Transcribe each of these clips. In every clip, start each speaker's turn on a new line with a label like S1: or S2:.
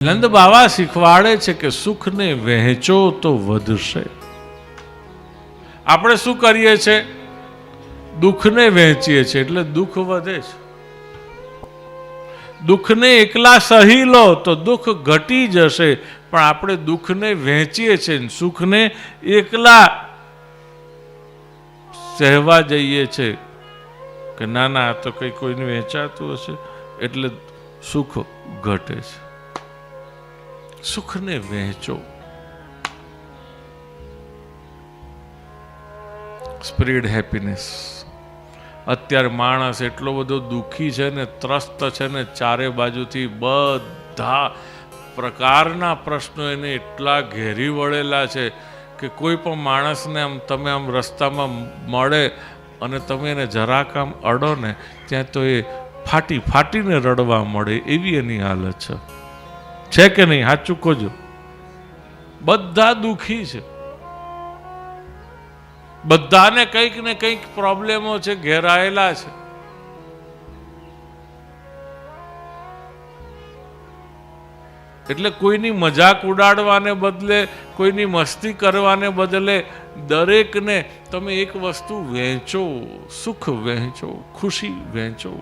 S1: નંદ બાવા શીખવાડે છે કે સુખને વહેંચો તો વધશે. આપણે શું કરીએ છીએ? દુઃખને વહેંચીએ છીએ એટલે દુઃખ વધે છે. દુઃખને એકલા સહી લો તો દુઃખ ઘટી જશે, પણ આપણે દુઃખને વહેંચીએ છીએ, સુખને એકલા સહેવા જઈએ છીએ કે ના ના આ તો કઈ કોઈને વહેંચાતું હશે એટલે સુખ ઘટે છે. સુખને વહેંચો. Spread happiness. અત્યારે માણસ એટલો બધો દુઃખી છે ને, ત્રસ્ત છે ને, ચારે બાજુથી બધા પ્રકારના પ્રશ્નો એને એટલા ઘેરી વળેલા છે કે કોઈ પણ માણસને આમ તમે આમ રસ્તામાં મળે અને તમે એને જરાક આમ અડો ને ત્યાં તો એ ફાટી ફાટીને રડવા મળે એવી એની હાલત છે કે નહીં? સાચું કહો. બધા દુઃખી છે, બધાને કંઈક ને કંઈક પ્રોબ્લેમો છે, ઘેરાયેલા છે. એટલે કોઈની મજાક ઉડાડવાને બદલે, કોઈની મસ્તી કરવાને બદલે દરેકને તમે એક વસ્તુ વહેંચો, સુખ વહેંચો, ખુશી વહેંચો.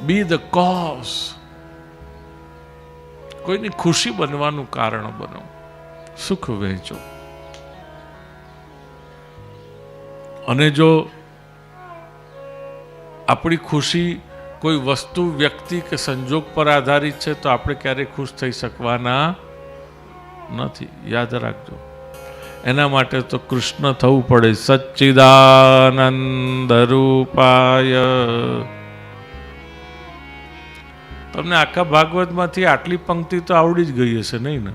S1: બી ધ કોઝ. કોઈની ખુશી બનવાનું કારણ બનો. સુખ વહેંચો. અને જો આપણી ખુશી કોઈ વસ્તુ, વ્યક્તિ કે સંજોગ પર આધારિત છે તો આપણે ક્યારેય ખુશ થઈ શકવાના નથી. યાદ રાખજો. એના માટે તો કૃષ્ણ થવું પડે. સચ્ચિદાનંદ રૂપાય. તમને આખા ભાગવતમાંથી આટલી પંક્તિ તો આવડી જ ગઈ હશે નહીં ને?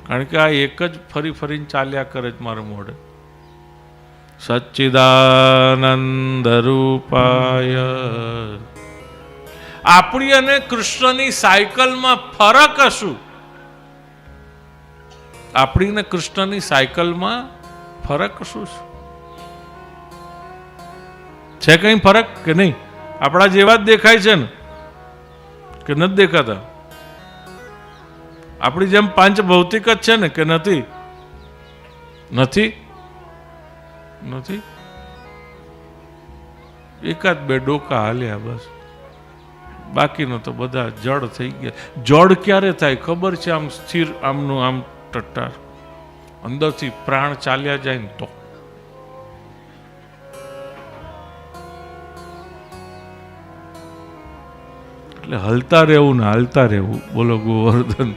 S1: કારણ કે આ એક જ ફરી ફરીને ચાલ્યા કરે જ મારા મોઢે. સચ્ચિદાનંદ રૂપાય. આપણી અને કૃષ્ણની સાયકલમાં ફરક શું? આપણી ને કૃષ્ણની સાયકલમાં ફરક શું છે? કઈ ફરક કે નહીં? આપણા જેવા જ દેખાય છે ને કે નથી દેખાતા? આપણી જેમ પાંચ ભૌતિક જ છે ને કે નથી? નથી નથી. એકાદ બે ડોકા હાલ્યા બસ, બાકીનો તો બધા જડ થઈ ગયા. જડ ક્યારે થાય ખબર છે? આમ સ્થિર, આમનું આમ ટટ્ટાર, અંદરથી પ્રાણ ચાલ્યા જાય ને તો. એટલે હલતા રહેવું ને હાલતા રહેવું. બોલો ગોવર્ધન.